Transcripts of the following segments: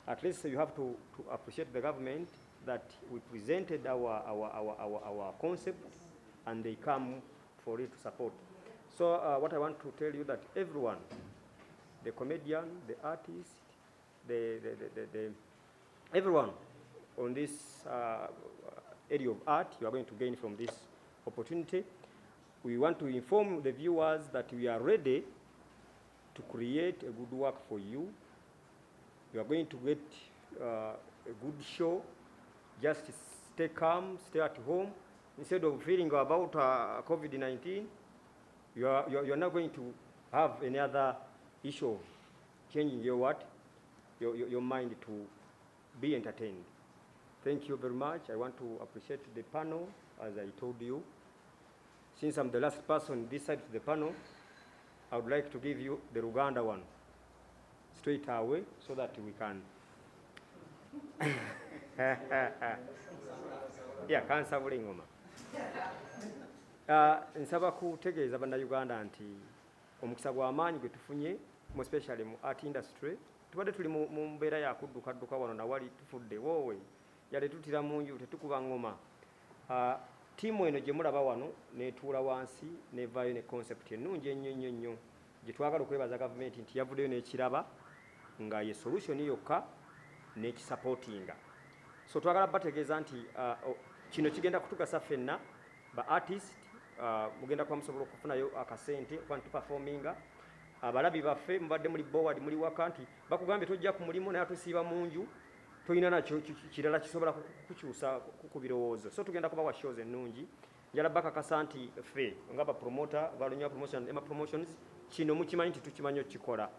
At least you have to appreciate the government that we presented our concept and they come for it to support. So what I want to tell you that everyone, the comedian, the artist, everyone on this area of art, you are going to gain from this opportunity. We want to inform the viewers that we are ready to create a good work for you. You are going to get a good show. Just stay calm, stay at home. Instead of fearing about COVID-19, you are not going to have any other issue of changing your mind to be entertained. Thank you very much. I want to appreciate the panel, as I told you. Since I'm the last person this side of the panel, I would like to give you the Ruganda one straight away so that we can. Yeah, cancer ngoma. Nsaba kutegeeza bannayuganda nti omukisa gw'amaanyi gwe tufunye mu especially mu art industry tubadde tuli mu mbeera ya kuddukadduka wano nawali tufudde woowe yali tutira mu nju tetukuba ngoma. Tiimu eno gye mulaba wano neetuula wansi nevaayo ne concept ennungi ennyo nnyo gye twagala okwebaza gavumenti nti yavuddeyo n'ekiraba nga ye solution yokka n'ekisapootinga. So twagala bategeeza nti kino kigenda kutugasa ffenna ba artist mugenda kuba musobola okufunayo akasente okuba ntuperforminga. Abalabi baffe mubadde muli board muli waka nti bakugambye tojja ku mulimu naye tusiiba mu nju toyina nakyo kirala kisobola kukyusa ku birowoozo. So tugenda kubawa shows ennungi. Njala bakakasa nti ffe nga Bapromoter, Balunywa Promotion, Emma Promotions, kino mukimanyi nti tukimanyi okukikola.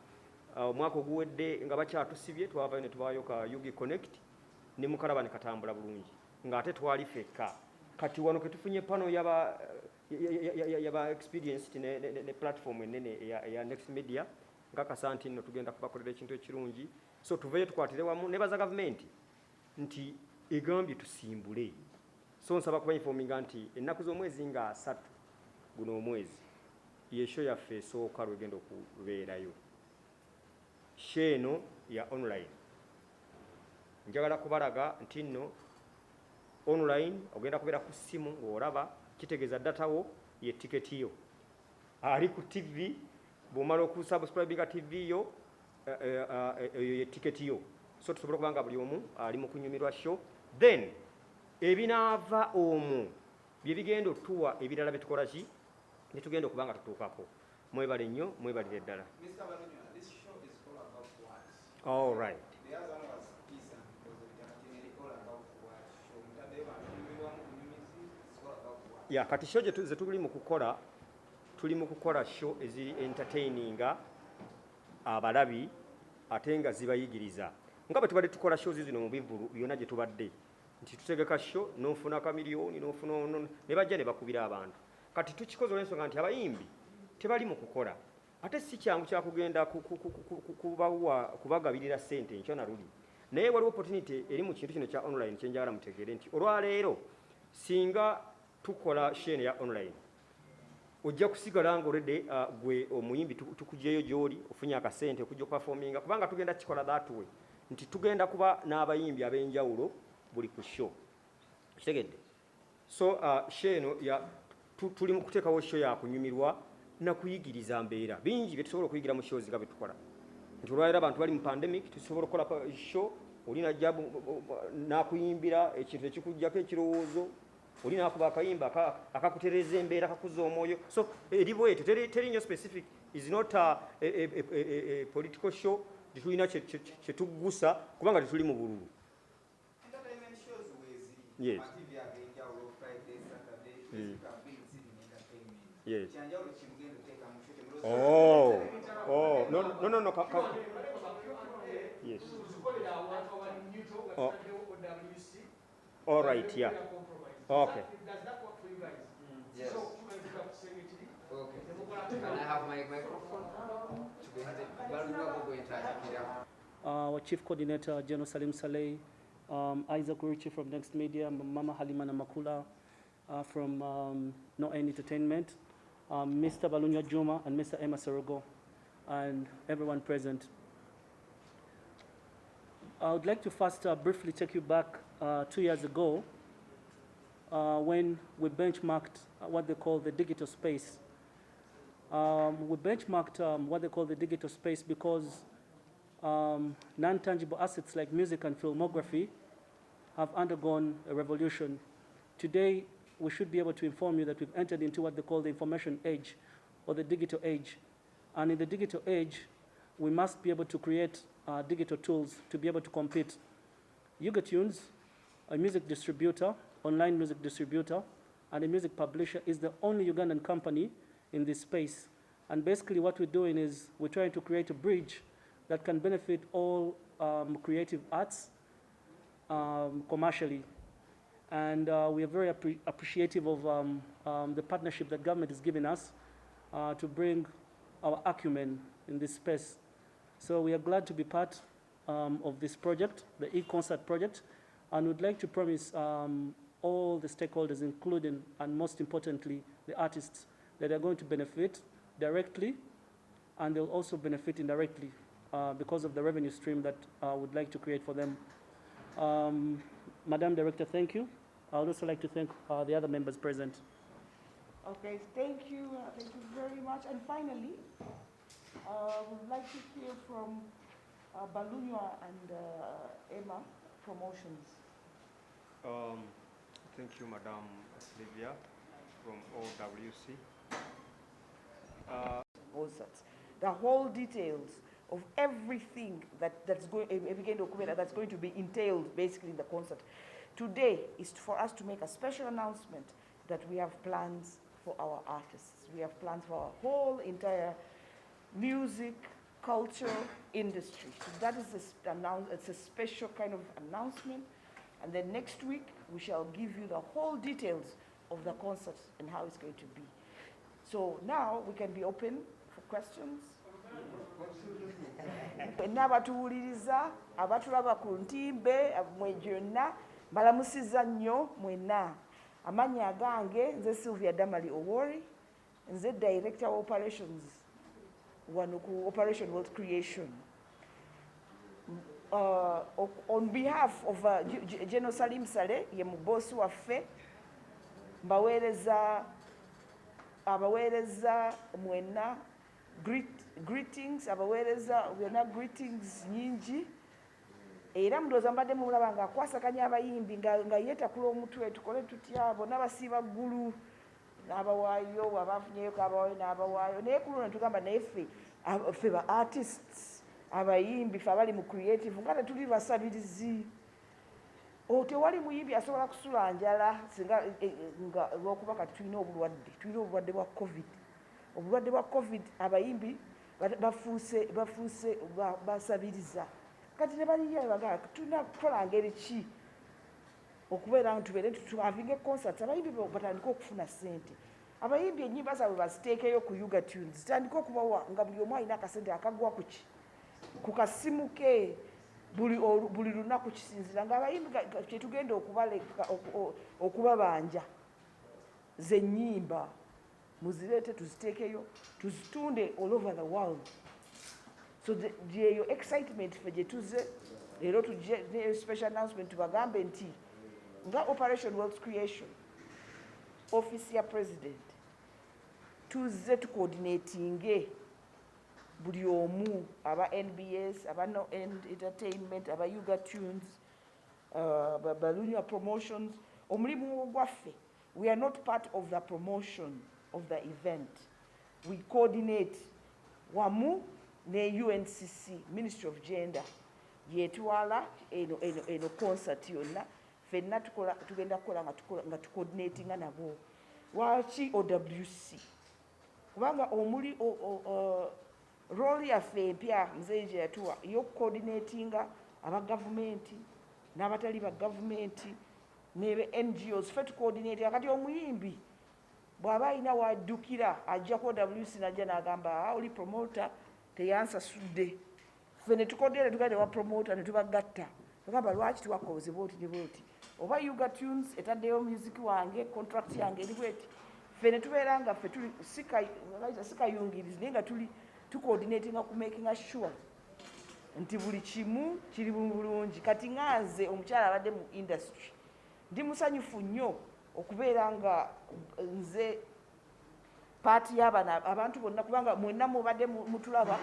Omwaka oguwedde nga bakyatusibye twavayo ne tubaayo ka Yugi Connect ne mukalaba ne katambula bulungi ng'ate twali fekka. Kati wano ke tufunye pano yaba experience ne platform ennene ya Next Media nkakasa nti nno tugenda kubakolera ekintu ekirungi. So tuveyo tukwatire wamu nebaza gavumenti nti egambye tusimbule. So nsaba kuba informinga nti ennaku z'omwezi nga 3 guno omwezi yesho yaffe esooka lwegenda okubeerayo. Sheno ya online. Njagala kubalaga nti nno online ogenda kubeera ku simu ng'olaba kitegeeza data wo ye tiketi yo. Ali ku TV bw'omala okusubscribinga TV yo ye tiketi yo. So tusobola kubanga buli omu ali mu kunyumirwa show. Then ebinaava omwo bye bigenda otuwa ebirala bye tukola ki ne tugenda okubanga tutuukako. Mwebale nnyo, mwebalire ddala. Mr. Balunywa, this show is all about words. All right. The other one was peace and because it's all about words. Show mutadeva community, it's all about words. Yeah, kati show ze tuli mu kukola show ezi entertaininga abalabi ate nga zibayigiriza. Nga bwe tubadde tukola show zino mu bivulu byonna gye tubadde nti tutegeka show n'ofuna ka miliyoni n'ofuna ne bajja ne bakubira abantu. Kati tukikoze olw'ensonga nti abayimbi tebali mu kukola. Ate si kyangu kya kugenda kubagabirira ssente nkyo na luli. Naye waliwo opportunity eri mu kintu kino kya online kye njagala mutegeere nti olwaleero singa tukola shene ya online ojja kusigala ng'oledde gwe omuyimbi tukugyeyo gy'oli ofunye akasente okujja okuperforminga kubanga tugenda kikola that way nti tugenda kuba n'abayimbi ab'enjawulo buli ku show. Kitegedde? So sheno ya tuli mu kuteekawo show ya kunyumirwa na kuyigiriza mbeera bingi bye tusobola okuyigira mu shows nga bye tukola. Nti olwaleero abantu bali mu pandemic tusobola okukola show oli najja n'akuyimbira ekintu ekikujjako ekirowoozo oli n'akuba akayimba akakutereeza embeera akakuza omwoyo. So eri bwetyo teri nnyo specific is not a political show tetulina kye tuggusa kubanga tetuli mu bululu. Entertainment shows wezi. Yes. TV ag'enjawulo Friday, Saturday, physical beats in entertainment. Yes. Kyanjawulo kimugenda oteeka mu show No. Yes. Oh. All right, yeah. Okay. Does that work for you guys? Yes. So you guys have to sing it to me. Okay. Can I have my microphone? Our Chief Coordinator, General Salim Saleh, Isaac Ruchi from Next Media, Mama Halima Namakula from No End Entertainment, Mr. Balunywa Juma and Mr. Emma Serogo, and everyone present. I would like to first briefly take you back 2 years ago when we benchmarked what they call the digital space. We benchmarked what they call the digital space because non-tangible assets like music and filmography have undergone a revolution. Today, we should be able to inform you that we've entered into what they call the information age or the digital age. And in the digital age, we must be able to create digital tools to be able to compete. Tunes, a music distributor, online music distributor, and a music publisher is the only Ugandan company in this space. And basically what we're doing is we're trying to create a bridge that can benefit all creative arts commercially. And we are very appreciative of the partnership that government is giving us to bring our acumen in this space. So we are glad to be part of this project, the e-concert project, and would like to promise all the stakeholders, including and most importantly, the artists, that are going to benefit directly, and they'll also benefit indirectly because of the revenue stream that I would like to create for them. Madam Director, thank you. I would also like to thank the other members present. Okay, thank you very much. And finally, we'd like to hear from Balunywa and Emma Promotions. Thank you, Madam Livia from OWC. The whole details of everything that's going to be entailed basically in the concert. Today is for us to make a special announcement that we have plans for our artists. We have plans for our whole entire music, culture industry. So that is it's a special kind of announcement. And then next week, we shall give you the whole details of the concert and how it's going to be. So now we can be open for questions. N'abatuwuliriza abatulaba ku ntimbe mwejjonna mbalamusiza nnyo mwenna. Amannya agange nze Sylvia Damali Owori, nze Director of Operations wano ku Operation World Creation. On behalf of General Salim Saleh, ye mubosi waffe, abaweereza mwenna greetings, abaweereza byonna greetings nyingi. Era ndowooza mbadde mulaba ng'akwasakanya abayimbi nga yeetakula omutwe tukole tutya, bonna basiiba ggulu n'abawaayo abafunyeyo abawaayo n'abawaayo. Naye ku luno ne tugamba naye ffe ba artists abayimbi ffe abali mu creative nga tetuli basabirizi. Tewali muyimbi asobola kusula njala singa lw'okuba kati tulina obulwadde bwa COVID. Obulwadde bwa COVID abayimbi bafuuse basabiriza. Kati ne baliyo bagamba tulina kukola ngeri ki okubeera nga tubeere tuhavinga concerts abayimbi batandika okufuna ssente. Abayimbi ennyimba zaabwe baziteekeyo ku Tunes zitandika okubawa nga buli omu alina akasente akagwa ku kasimu ke buli lunaku kisinzira ng'abayimbi kye tugenda okubabanja ze nnyimba muzireete tuziteekeyo tuzitunde all over the world. So yeyo excitement ffe gye tuzze leero tujje special announcement tubagambe nti nga Operation World Creation office ya president tuzze tucoordinatinge buli omu aba NBS aba No End Entertainment aba Tunes Balunywa Promotions. Omulimu gwaffe, we are not part of the promotion of the event. We coordinate wamu ne UNCC, Ministry of Gender, yetwala eno concert yonna fenna tugenda kukola nga tucoordinatinga nabo. Waki OWC? Kubanga omuli role yaffe empya mzee gye yatuwa y'okucoordinatinga abagavumenti n'abatali bagavumenti n'ebe NGOs ffe tucoordinatinga. Kati omuyimbi bw'aba alina w'addukira ajja ku OWC n'ajja n'agamba oli promoter teyansasudde, ffe ne tukoddere tugende wa promoter ne tubagatta tugamba lwaki tuwakoze bwoti ne bwoti, oba Tunes etaddeyo music wange contract yange eri bweti, ffe ne tubeera nga ffe tuli sikayungirizi naye nga tuli tucoordinatinga ku making sure nti buli kimu kiri bulungi. Kati nganze omukyala abadde mu industry ndi musanyufu nnyo okubeera nga nze paati y'abana abantu bonna kubanga mwenna mubadde mutulaba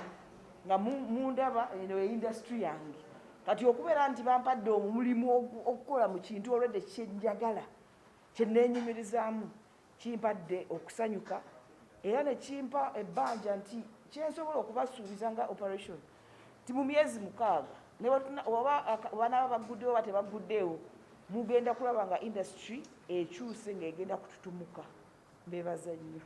nga mundaba eno industry yange. Kati okubeera nti bampadde omulimu okukola mu kintu olwedde kyenjagala kyeneenyumirizaamu kimpadde okusanyuka era ne kimpa ebbanja nti kyensobola okubasuubiza nga operation ti mu myezi 6 oba banaaba baguddewo oba tebaguddeewo mugenda kulaba nga industry ekyuse ng'egenda kututumuka. Mbeebaza nnyo.